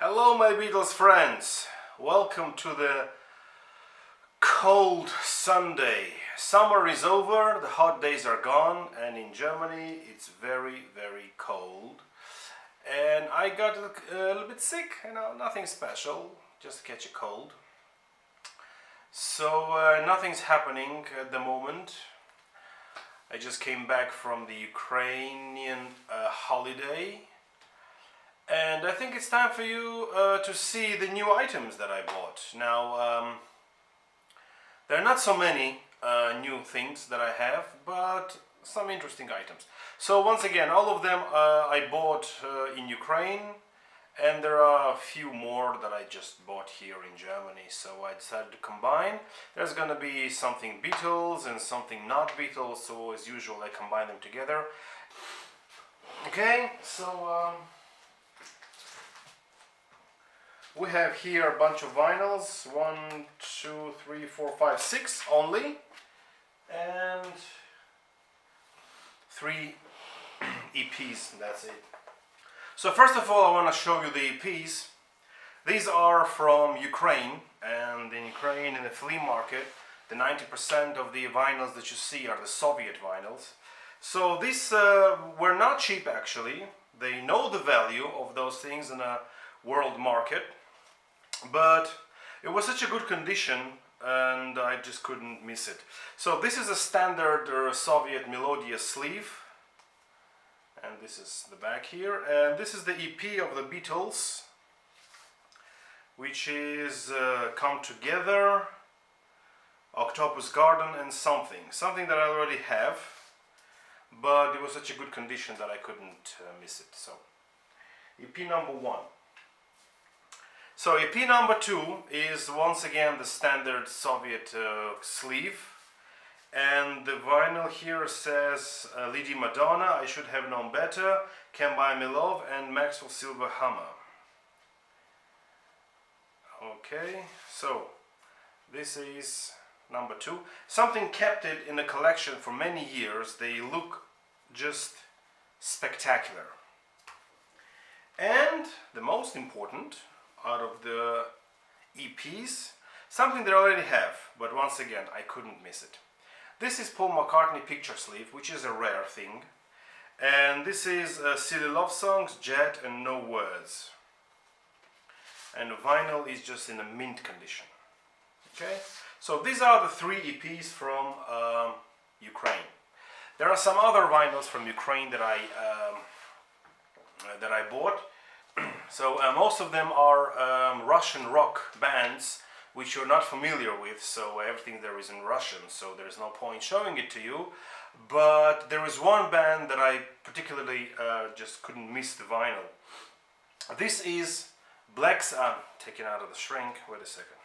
Hello my Beatles friends, welcome to the cold Sunday. Summer is over, the hot days are gone, and in Germany it's very cold. And I got a little bit sick, nothing special, just catch a cold. So nothing's happening at the moment. I just came back from the Ukrainian holiday. And I think it's time for you to see the new items that I bought. Now, there are not so many new things that I have, but some interesting items. So once again, all of them I bought in Ukraine, and there are a few more that I just bought here in Germany. So I decided to combine. There's gonna be something Beatles and something not Beatles, so as usual I combine them together. Okay, so we have here a bunch of vinyls, 1, 2, 3, 4, 5, 6 only, and 3 EPs, that's it. So first of all I want to show you the EPs. These are from Ukraine, and in Ukraine, in the flea market, the 90% of the vinyls that you see are the Soviet vinyls. So these were not cheap actually. They know the value of those things in a world market. But it was such a good condition and I just couldn't miss it. So this is a standard Soviet Melodious sleeve, and this is the back here, and this is the EP of the Beatles, which is Come Together, Octopus Garden and something that I already have, but it was such a good condition that I couldn't miss it. So EP number 1. So EP number 2 is once again the standard Soviet sleeve, and the vinyl here says Lady Madonna, I Should Have Known Better, Can Buy Me Love, and Maxwell Silver Hammer. Okay, so this is number 2. Something kept it in the collection for many years. They look just spectacular. And the most important out of the EPs, something that I already have, but once again I couldn't miss it. This is Paul McCartney picture sleeve, which is a rare thing, and this is Silly Love Songs, Jet and No Words, and the vinyl is just in a mint condition. Okay, so these are the 3 EPs from Ukraine. There are some other vinyls from Ukraine that I bought. So most of them are Russian rock bands, which you're not familiar with, so everything there is in Russian, so there's no point showing it to you. But there is one band that I particularly just couldn't miss the vinyl. This is taken out of the shrink, wait a second.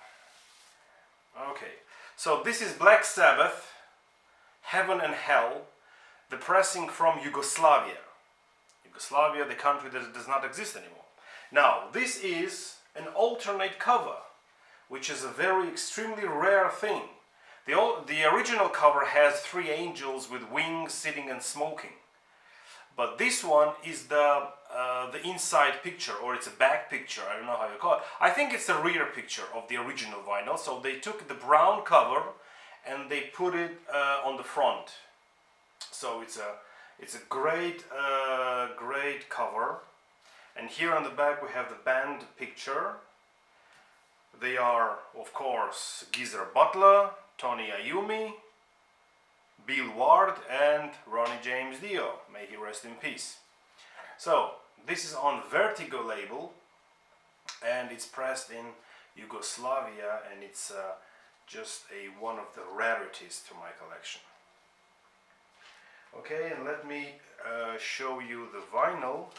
Okay, so this is Black Sabbath, Heaven and Hell, the pressing from Yugoslavia. Yugoslavia, the country that does not exist anymore. Now, this is an alternate cover, which is a very extremely rare thing. The original cover has 3 angels with wings sitting and smoking. But this one is the inside picture, or it's a back picture, I don't know how you call it. I think it's a rear picture of the original vinyl. So they took the brown cover and they put it on the front. So it's a great cover. And here on the back we have the band picture. They are, of course, Geezer Butler, Tony Iommi, Bill Ward and Ronnie James Dio. May he rest in peace. So this is on Vertigo label, and it's pressed in Yugoslavia, and it's just one of the rarities to my collection. Okay, and let me show you the vinyl.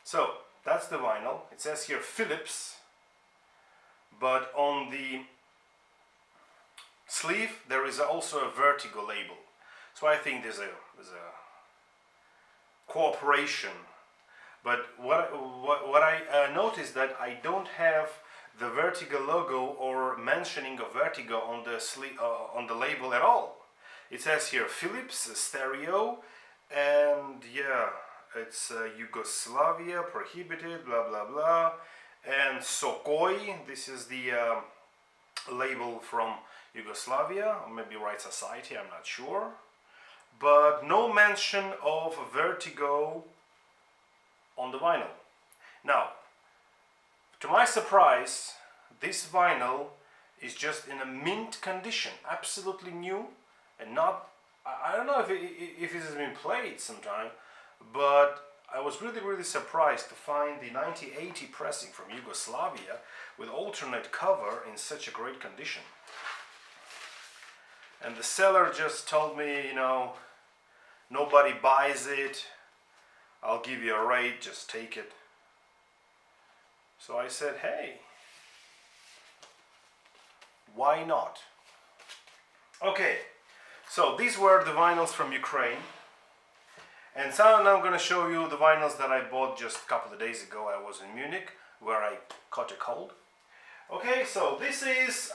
So that's the vinyl. It says here Philips, but on the sleeve there is also a Vertigo label. So I think there's a cooperation. But what I noticed that I don't have the Vertigo logo or mentioning of Vertigo on the on the label at all. It says here Philips stereo, and yeah, It's Yugoslavia, prohibited, blah blah blah. And Sokoi, this is the label from Yugoslavia, or maybe Right Society, I'm not sure. But no mention of Vertigo on the vinyl. Now, to my surprise, this vinyl is just in a mint condition, absolutely new, and not, I don't know if it has been played sometime, but I was really surprised to find the 1980 pressing from Yugoslavia with alternate cover in such a great condition. And the seller just told me, you know, nobody buys it, I'll give you a rate, just take it. So I said, hey, why not? Okay, so these were the vinyls from Ukraine. And so now I'm going to show you the vinyls that I bought just a couple of days ago. I was in Munich, where I caught a cold. Okay, so this is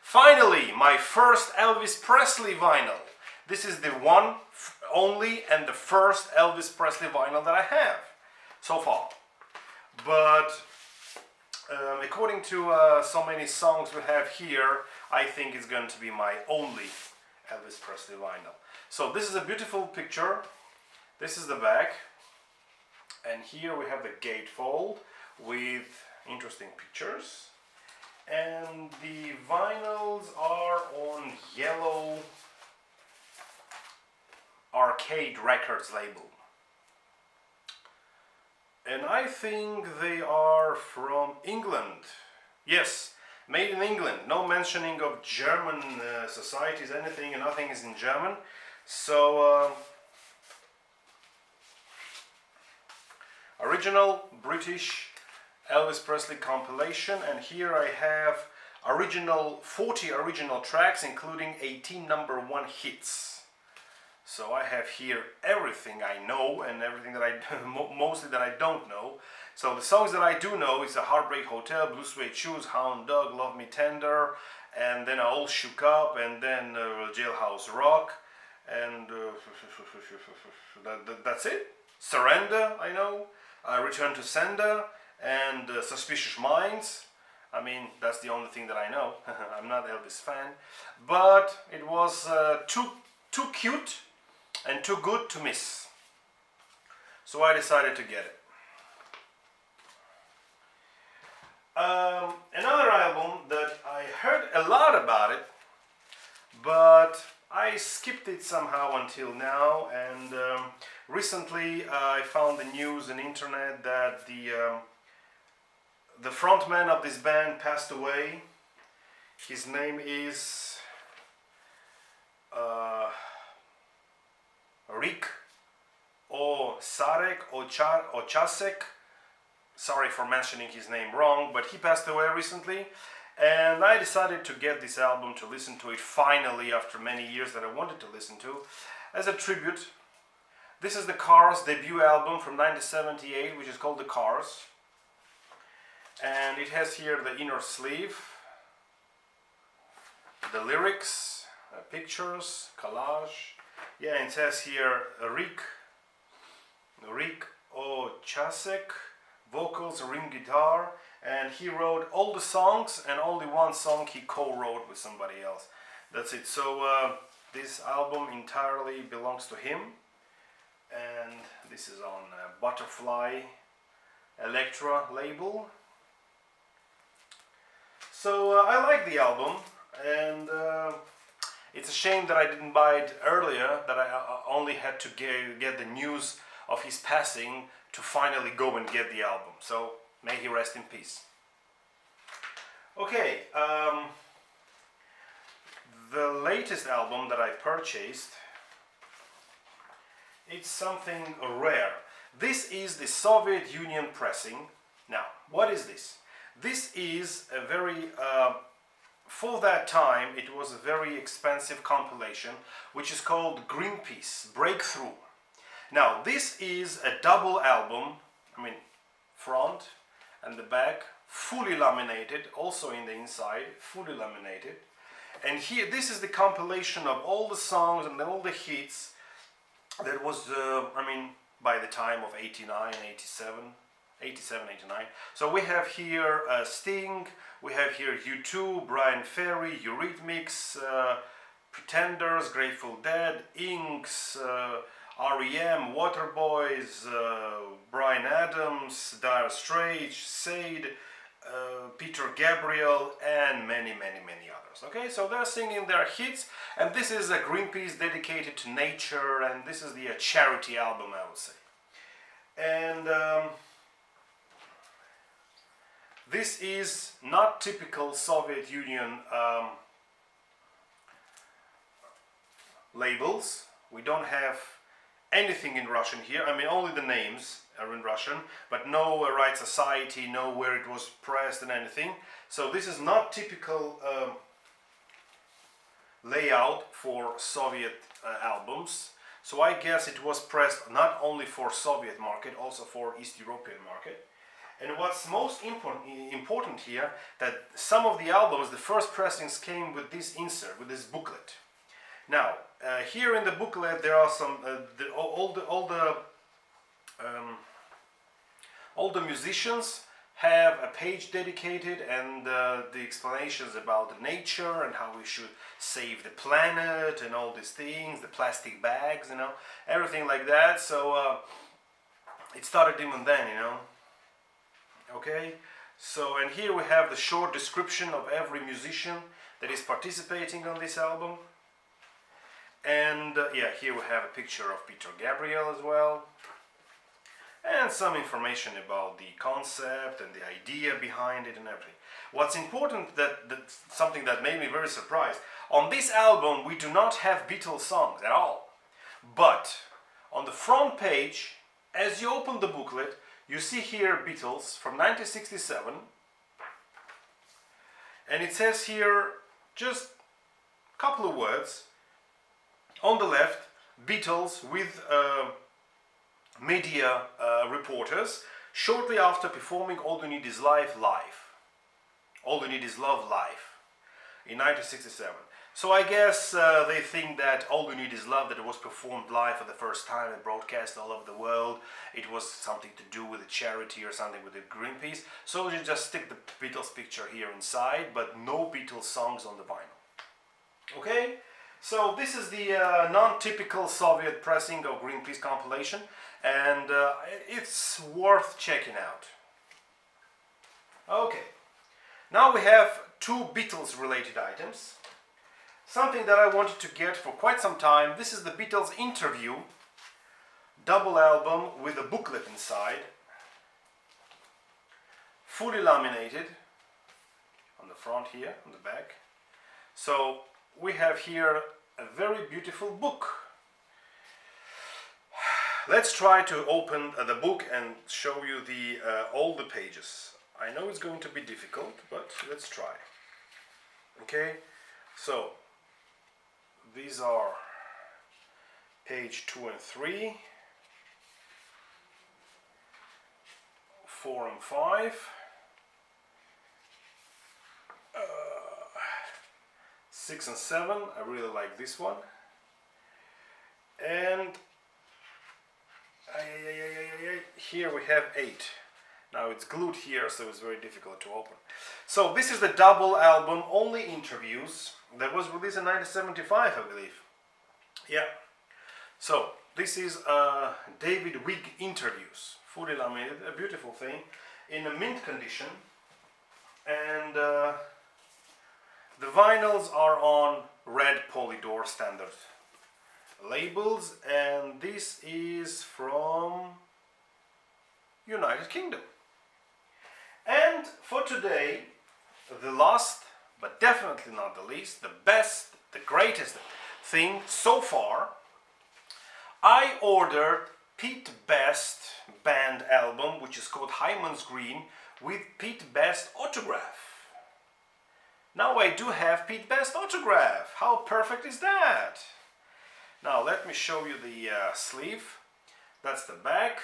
finally my first Elvis Presley vinyl. This is the one, only, and the first Elvis Presley vinyl that I have so far. But according to so many songs we have here, I think it's going to be my only Elvis Presley vinyl. So this is a beautiful picture. This is the back. And here we have the gatefold with interesting pictures. And the vinyls are on yellow Arcade Records label. And I think they are from England. Yes, made in England. No mentioning of German societies, anything, and nothing is in German. So, original British Elvis Presley compilation, and here I have 40 original tracks, including 18 #1 hits. So I have here everything I know and everything that I mostly that I don't know. So the songs that I do know is The Heartbreak Hotel, Blue Suede Shoes, Hound Dog, Love Me Tender, and then All Shook Up, and then Jailhouse Rock, and that's it. Surrender, I know. Return to Sender, and Suspicious Minds. I mean, that's the only thing that I know. I'm not Elvis fan, but it was too cute and too good to miss. So I decided to get it. Another album that I heard a lot about it, but I skipped it somehow until now, and recently I found the news on the internet that the frontman of this band passed away. His name is Rick Ochasek. Sorry for mentioning his name wrong, but he passed away recently, and I decided to get this album to listen to it finally after many years that I wanted to listen to as a tribute. This is the Cars debut album from 1978, which is called The Cars, and it has here the inner sleeve, the lyrics, pictures, collage. Yeah, and it says here Rick Ochasek, vocals, ring guitar, and he wrote all the songs, and only one song he co-wrote with somebody else. That's it. So this album entirely belongs to him, and this is on Butterfly Electra label. So I like the album, and it's a shame that I didn't buy it earlier, that I only had to get the news of his passing to finally go and get the album. So may he rest in peace. Okay, the latest album that I purchased, it's something rare. This is the Soviet Union pressing. Now, what is this? This is a very, for that time, it was a very expensive compilation, which is called Greenpeace Breakthrough. Now, this is a double album, I mean, front and the back, fully laminated, also in the inside, fully laminated. And here, this is the compilation of all the songs and all the hits that was, by the time of 89, 87, 87, 89. So we have here Sting, we have here U2, Brian Ferry, Eurythmics, Pretenders, Grateful Dead, Inks, R.E.M., Waterboys, Bryan Adams, Dire Straits, Sade, Peter Gabriel, and many others. Okay, so they're singing their hits, and this is a Greenpeace dedicated to nature, and this is the charity album, I would say. And this is not typical Soviet Union labels. We don't have anything in Russian here. I mean, only the names are in Russian, but no right society, no where it was pressed and anything. So this is not typical layout for Soviet albums. So I guess it was pressed not only for Soviet market, also for East European market. And what's most important here, that some of the albums, the first pressings came with this insert, with this booklet. Now, here in the booklet there are some all the musicians have a page dedicated, and the explanations about the nature and how we should save the planet and all these things, the plastic bags, you know, everything like that. So it started even then, you know. Okay, so and here we have the short description of every musician that is participating on this album. And yeah, here we have a picture of Peter Gabriel as well, and some information about the concept and the idea behind it and everything. What's important, that something that made me very surprised, on this album we do not have Beatles songs at all, but on the front page, as you open the booklet, you see here Beatles from 1967, and it says here just a couple of words. On the left, Beatles with media reporters shortly after performing All You Need Is Love live. All You Need Is Love live in 1967. So I guess they think that All You Need Is Love, that it was performed live for the first time and broadcast all over the world, it was something to do with a charity or something with the Greenpeace. So you just stick the Beatles picture here inside, but no Beatles songs on the vinyl. Okay? So this is the non-typical Soviet pressing of Greenpeace compilation, and it's worth checking out. Okay, now we have two Beatles related items. Something that I wanted to get for quite some time. This is the Beatles interview, double album with a booklet inside, fully laminated on the front here, on the back. So we have here a very beautiful book. Let's try to open the book and show you all the pages. I know it's going to be difficult, but let's try. Okay, so these are page 2 and 3, 4 and 5, 6 and 7, I really like this one, and here we have 8. Now it's glued here, so it's very difficult to open. So this is the double album, only interviews, that was released in 1975, I believe. Yeah. So this is David Wigg interviews, fully laminated, a beautiful thing, in a mint condition, and the vinyls are on red Polydor standard labels, and this is from United Kingdom. And for today, the last, but definitely not the least, the best, the greatest thing so far, I ordered Pete Best band album, which is called Hymens Green, with Pete Best autograph. Now I do have Pete Best autograph. How perfect is that? Now let me show you the sleeve. That's the back,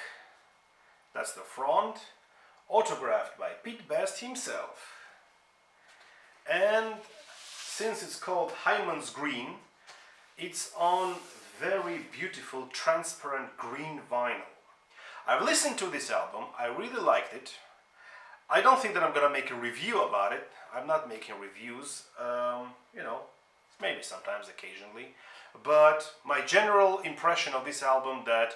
that's the front, autographed by Pete Best himself. And since it's called Hymens Green, it's on very beautiful transparent green vinyl. I've listened to this album, I really liked it. I don't think that I'm gonna make a review about it. I'm not making reviews, you know, maybe sometimes, occasionally. But my general impression of this album that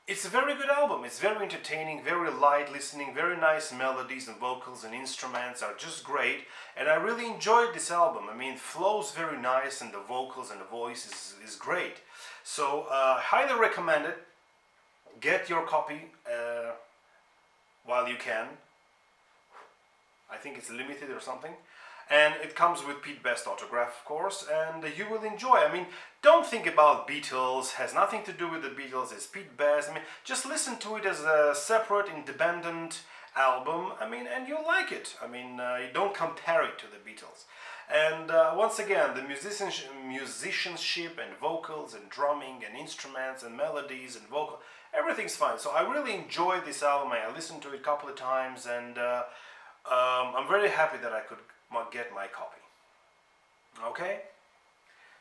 it's a very good album. It's very entertaining, very light listening, very nice melodies and vocals and instruments are just great. And I really enjoyed this album. I mean, it flows very nice and the vocals and the voice is great. So, highly recommend it. Get your copy while you can. I think it's limited or something. And it comes with Pete Best autograph, of course, and you will enjoy. I mean, don't think about Beatles, has nothing to do with the Beatles, it's Pete Best. I mean, just listen to it as a separate, independent album, I mean, and you'll like it. I mean, you don't compare it to the Beatles. And once again, the musicianship and vocals and drumming and instruments and melodies and vocal, everything's fine. So I really enjoyed this album. I listened to it a couple of times, and I'm very happy that I could get my copy. Okay,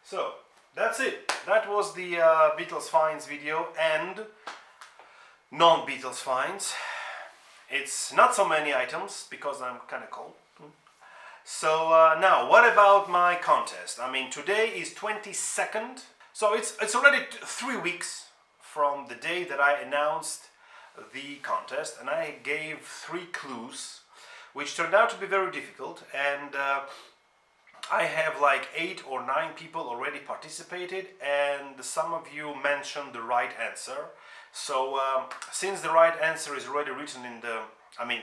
so that's it. That was the Beatles finds video and non-Beatles finds. It's not so many items because I'm kind of cold. So now, what about my contest? I mean, today is 22nd, so it's already 3 weeks from the day that I announced the contest, and I gave 3 clues, which turned out to be very difficult, and I have like 8 or 9 people already participated, and some of you mentioned the right answer. So since the right answer is already written in the, I mean,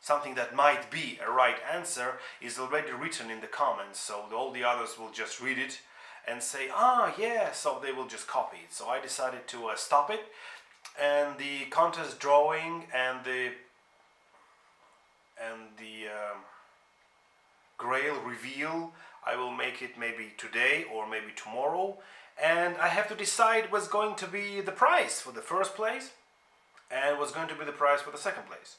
something that might be a right answer is already written in the comments, so all the others will just read it and say, ah, yeah, so they will just copy it. So I decided to stop it, and the contest drawing and the Grail reveal, I will make it maybe today or maybe tomorrow, and I have to decide what's going to be the prize for the first place and what's going to be the prize for the second place.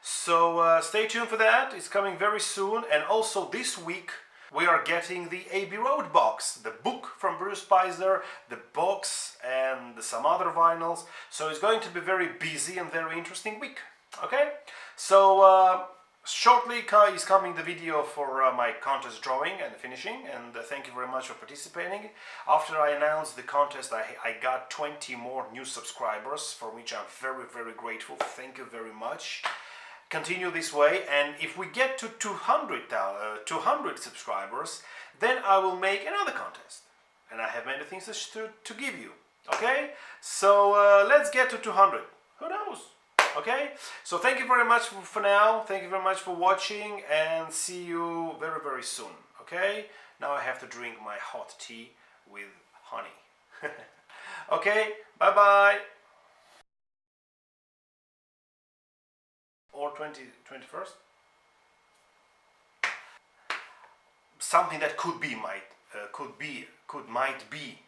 So stay tuned for that, it's coming very soon. And also this week we are getting the Abbey Road box, the book from Bruce Spicer, the box and some other vinyls. So it's going to be very busy and very interesting week. Okay, so shortly is coming the video for my contest drawing and finishing, and thank you very much for participating. After I announced the contest, I got 20 more new subscribers, for which I'm very, very grateful. Thank you very much. Continue this way, and if we get to 200 subscribers, then I will make another contest, and I have many things to give you. Okay, so let's get to 200. Who knows? Okay, so thank you very much for now. Thank you very much for watching, and see you very, very soon. Okay, now I have to drink my hot tea with honey. Okay, bye bye. Or 21st. Something that might be